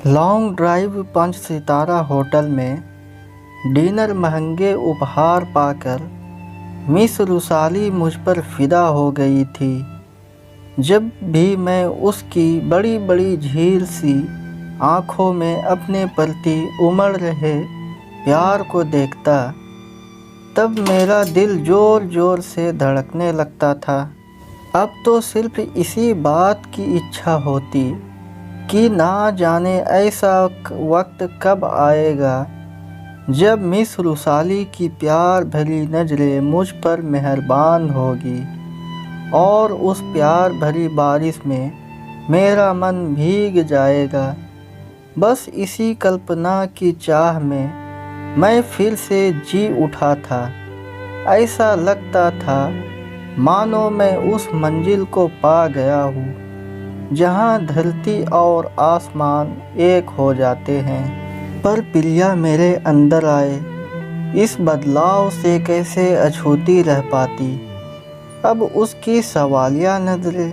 Long drive 5 सितारा hotel में dinner महंगे उपहार पाकर मिस रुसाली मुझ पर फ़िदा हो गई थी। जब भी मैं उसकी बड़ी बड़ी झील सी आँखों में अपने प्रति उमड़ रहे प्यार को देखता, तब मेरा दिल ज़ोर ज़ोर से धड़कने लगता था। अब तो सिर्फ इसी बात की इच्छा होती कि ना जाने ऐसा वक्त कब आएगा जब मिस रुसाली की प्यार भरी नज़रें मुझ पर मेहरबान होगी और उस प्यार भरी बारिश में मेरा मन भीग जाएगा। बस इसी कल्पना की चाह में मैं फिर से जी उठा था। ऐसा लगता था मानो मैं उस मंजिल को पा गया हूँ जहाँ धरती और आसमान एक हो जाते हैं। पर प्रिया मेरे अंदर आए इस बदलाव से कैसे अछूती रह पाती। अब उसकी सवालिया नज़रें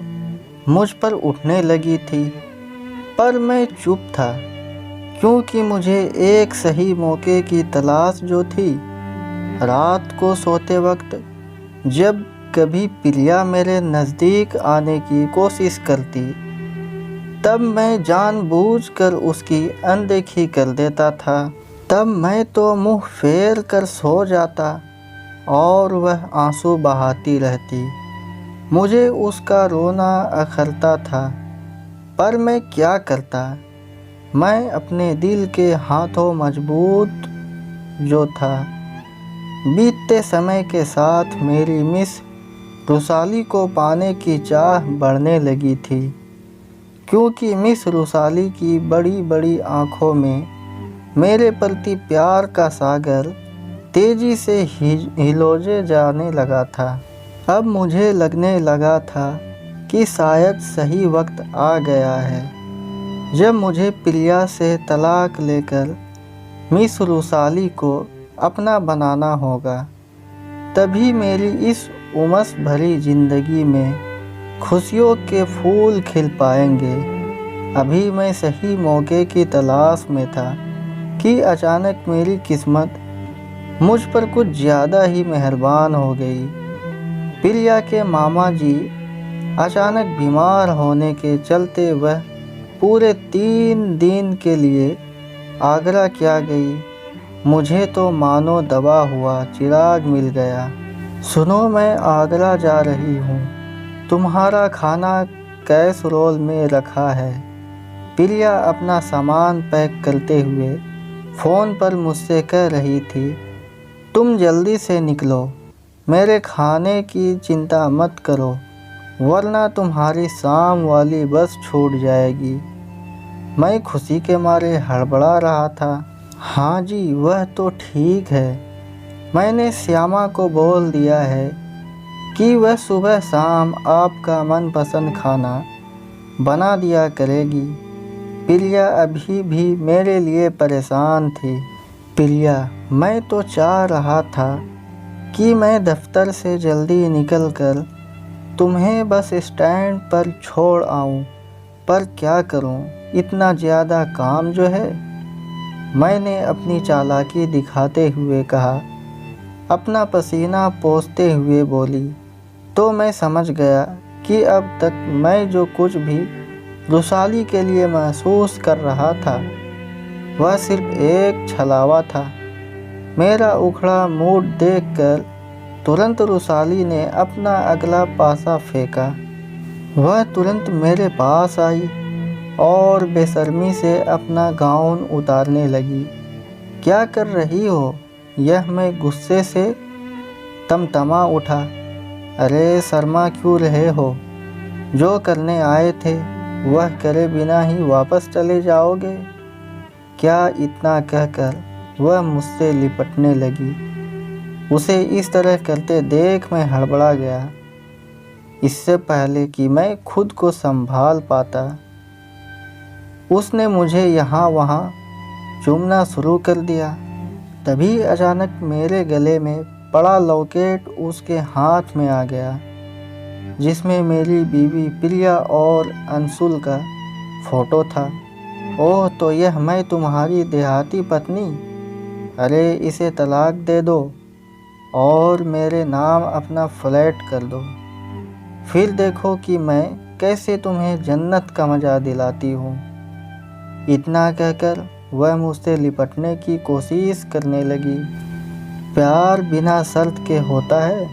मुझ पर उठने लगी थी, पर मैं चुप था, क्योंकि मुझे एक सही मौके की तलाश जो थी। रात को सोते वक्त जब कभी प्रिया मेरे नज़दीक आने की कोशिश करती, तब मैं जानबूझकर उसकी अनदेखी कर देता था। तब मैं तो मुंह फेर कर सो जाता और वह आंसू बहाती रहती। मुझे उसका रोना अखरता था, पर मैं क्या करता। मैं अपने दिल के हाथों मजबूत जो था। बीतते समय के साथ मेरी मिस रुसाली को पाने की चाह बढ़ने लगी थी, क्योंकि मिस रुसाली की बड़ी बड़ी आँखों में मेरे प्रति प्यार का सागर तेज़ी से हिलोजे जाने लगा था। अब मुझे लगने लगा था कि शायद सही वक्त आ गया है जब मुझे प्रिया से तलाक लेकर मिस रुसाली को अपना बनाना होगा। तभी मेरी इस उमस भरी ज़िंदगी में खुशियों के फूल खिल पाएंगे। अभी मैं सही मौके की तलाश में था कि अचानक मेरी किस्मत मुझ पर कुछ ज़्यादा ही मेहरबान हो गई। प्रिया के मामा जी अचानक बीमार होने के चलते वह पूरे 3 दिन के लिए आगरा क्या गई। मुझे तो मानो दबा हुआ चिराग मिल गया। सुनो, मैं आगरा जा रही हूँ, तुम्हारा खाना कैसरोल में रखा है। प्रिया अपना सामान पैक करते हुए फ़ोन पर मुझसे कह रही थी, तुम जल्दी से निकलो, मेरे खाने की चिंता मत करो, वरना तुम्हारी शाम वाली बस छूट जाएगी। मैं खुशी के मारे हड़बड़ा रहा था। हाँ जी, वह तो ठीक है। मैंने श्यामा को बोल दिया है कि वह सुबह शाम आपका मनपसंद खाना बना दिया करेगी। प्रिया अभी भी मेरे लिए परेशान थी। प्रिया, मैं तो चाह रहा था कि मैं दफ्तर से जल्दी निकलकर तुम्हें बस स्टैंड पर छोड़ आऊं, पर क्या करूं, इतना ज़्यादा काम जो है। मैंने अपनी चालाकी दिखाते हुए कहा। अपना पसीना पोंछते हुए बोली, तो मैं समझ गया कि अब तक मैं जो कुछ भी रुसाली के लिए महसूस कर रहा था वह सिर्फ एक छलावा था। मेरा उखड़ा मूड देखकर तुरंत रुसाली ने अपना अगला पासा फेंका। वह तुरंत मेरे पास आई और बेशर्मी से अपना गाउन उतारने लगी। क्या कर रही हो? यह मैं गुस्से से तमतमा उठा। अरे शर्मा क्यों रहे हो? जो करने आए थे वह करे बिना ही वापस चले जाओगे क्या? इतना कहकर वह मुझसे लिपटने लगी। उसे इस तरह करते देख मैं हड़बड़ा गया। इससे पहले कि मैं खुद को संभाल पाता, उसने मुझे यहाँ वहाँ चूमना शुरू कर दिया। तभी अचानक मेरे गले में पड़ा लॉकेट उसके हाथ में आ गया, जिसमें मेरी बीवी प्रिया और अंशुल का फ़ोटो था। ओह, तो यह मैं तुम्हारी देहाती पत्नी? अरे इसे तलाक दे दो और मेरे नाम अपना फ्लैट कर दो, फिर देखो कि मैं कैसे तुम्हें जन्नत का मज़ा दिलाती हूँ। इतना कहकर वह मुझसे लिपटने की कोशिश करने लगी। प्यार बिना शर्त के होता है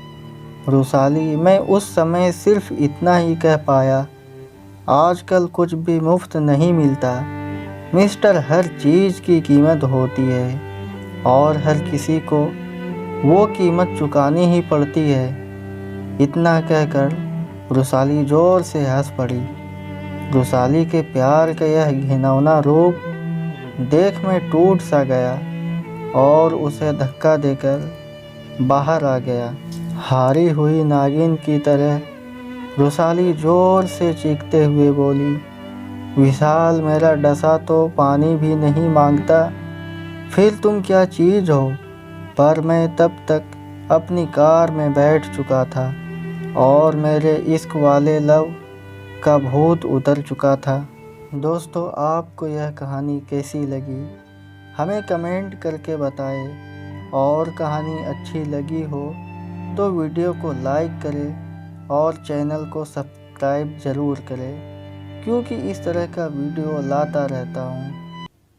रूसाली, मैं उस समय सिर्फ इतना ही कह पाया। आजकल कुछ भी मुफ्त नहीं मिलता मिस्टर, हर चीज़ की कीमत होती है और हर किसी को वो कीमत चुकानी ही पड़ती है। इतना कहकर रूसाली ज़ोर से हंस पड़ी। रूसाली के प्यार का यह घिनौना रूप देख मैं टूट सा गया और उसे धक्का देकर बाहर आ गया। हारी हुई नागिन की तरह रूसाली ज़ोर से चीखते हुए बोली, विशाल, मेरा डसा तो पानी भी नहीं मांगता, फिर तुम क्या चीज़ हो? पर मैं तब तक अपनी कार में बैठ चुका था और मेरे इश्क वाले लव का भूत उतर चुका था। दोस्तों, आपको यह कहानी कैसी लगी हमें कमेंट करके बताएं, और कहानी अच्छी लगी हो तो वीडियो को लाइक करें और चैनल को सब्सक्राइब ज़रूर करें, क्योंकि इस तरह का वीडियो लाता रहता हूँ।